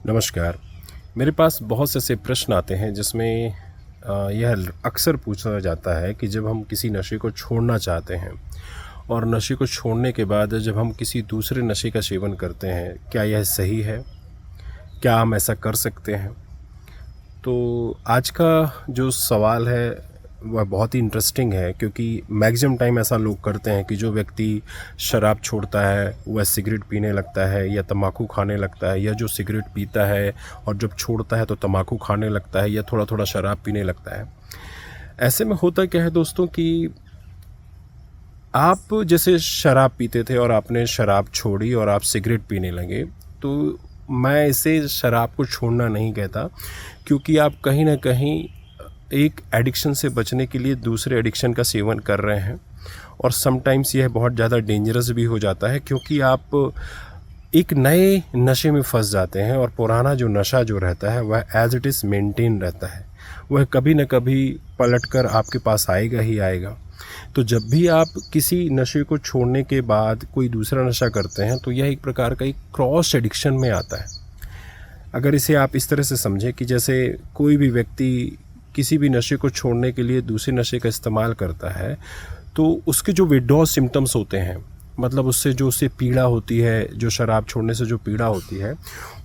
नमस्कार। मेरे पास बहुत से ऐसे प्रश्न आते हैं जिसमें यह अक्सर पूछा जाता है कि जब हम किसी नशे को छोड़ना चाहते हैं और नशे को छोड़ने के बाद जब हम किसी दूसरे नशे का सेवन करते हैं, क्या यह सही है? क्या हम ऐसा कर सकते हैं? तो आज का जो सवाल है वह बहुत ही इंटरेस्टिंग है, क्योंकि मैक्सिमम टाइम ऐसा लोग करते हैं कि जो व्यक्ति शराब छोड़ता है वह सिगरेट पीने लगता है या तम्बाकू खाने लगता है, या जो सिगरेट पीता है और जब छोड़ता है तो तम्बाकू खाने लगता है या थोड़ा थोड़ा शराब पीने लगता है। ऐसे में होता क्या है दोस्तों कि आप जैसे शराब पीते थे और आपने शराब छोड़ी और आप सिगरेट पीने लगे, तो मैं इसे शराब को छोड़ना नहीं कहता, क्योंकि आप कहीं ना कहीं एक एडिक्शन से बचने के लिए दूसरे एडिक्शन का सेवन कर रहे हैं। और समटाइम्स यह बहुत ज़्यादा डेंजरस भी हो जाता है, क्योंकि आप एक नए नशे में फंस जाते हैं और पुराना जो नशा जो रहता है वह एज इट इज़ मेंटेन रहता है, वह कभी न कभी पलटकर आपके पास आएगा ही आएगा। तो जब भी आप किसी नशे को छोड़ने के बाद कोई दूसरा नशा करते हैं तो यह एक प्रकार का एक क्रॉस एडिक्शन में आता है। अगर इसे आप इस तरह से समझें कि जैसे कोई भी व्यक्ति किसी भी नशे को छोड़ने के लिए दूसरे नशे का इस्तेमाल करता है, तो उसके जो विथड्रॉल सिम्टम्स होते हैं, मतलब उससे जो उसे पीड़ा होती है, जो शराब छोड़ने से जो पीड़ा होती है,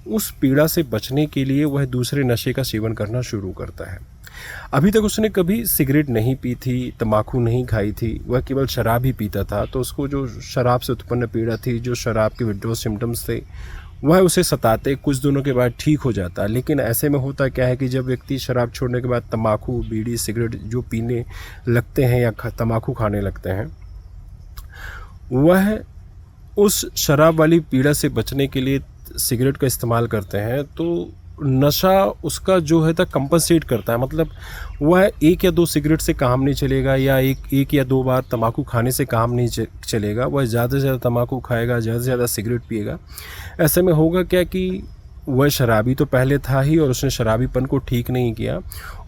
उस पीड़ा से बचने के लिए वह दूसरे नशे का सेवन करना शुरू करता है। अभी तक उसने कभी सिगरेट नहीं पी थी, तम्बाकू नहीं खाई थी, वह केवल शराब ही पीता था, तो उसको जो शराब से उत्पन्न पीड़ा थी, जो शराब के विथड्रॉल सिम्टम्स थे, वह उसे सताते, कुछ दिनों के बाद ठीक हो जाता। लेकिन ऐसे में होता क्या है कि जब व्यक्ति शराब छोड़ने के बाद तम्बाकू, बीड़ी, सिगरेट जो पीने लगते हैं या तम्बाकू खाने लगते हैं, वह उस शराब वाली पीड़ा से बचने के लिए सिगरेट का इस्तेमाल करते हैं, तो नशा उसका जो है तो कंपनसेट करता है। मतलब वह एक या दो सिगरेट से काम नहीं चलेगा, या एक या दो बार तम्बाकू खाने से काम नहीं चलेगा। वह ज़्यादा से ज़्यादा तम्बाकू खाएगा, ज़्यादा से ज़्यादा सिगरेट पिएगा। ऐसे में होगा क्या कि वह शराबी तो पहले था ही और उसने शराबीपन को ठीक नहीं किया,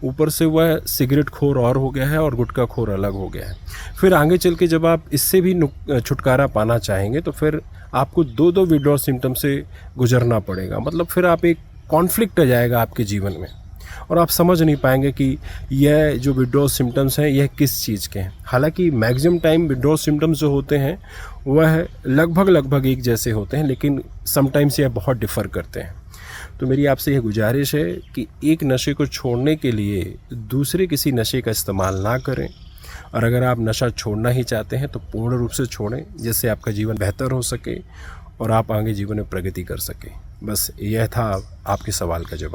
ऊपर से वह सिगरेट खोर और हो गया है और गुटखा खोर अलग हो गया है। फिर आगे चल के जब आप इससे भी छुटकारा पाना चाहेंगे तो फिर आपको दो विथड्रॉल सिम्टम से गुजरना पड़ेगा। मतलब फिर आप एक कॉन्फ्लिक्ट आ जाएगा आपके जीवन में और आप समझ नहीं पाएंगे कि यह जो विथड्रॉल सिम्टम्स हैं यह किस चीज़ के हैं। हालांकि मैक्सिमम टाइम विथड्रॉल सिम्टम्स जो होते हैं वह लगभग एक जैसे होते हैं, लेकिन समटाइम्स यह बहुत डिफ़र करते हैं। तो मेरी आपसे यह गुजारिश है कि एक नशे को छोड़ने के लिए दूसरे किसी नशे का इस्तेमाल ना करें, और अगर आप नशा छोड़ना ही चाहते हैं तो पूर्ण रूप से छोड़ें, जिससे आपका जीवन बेहतर हो सके और आप आगे जीवन में प्रगति कर सकें। बस यह था आपके सवाल का जवाब।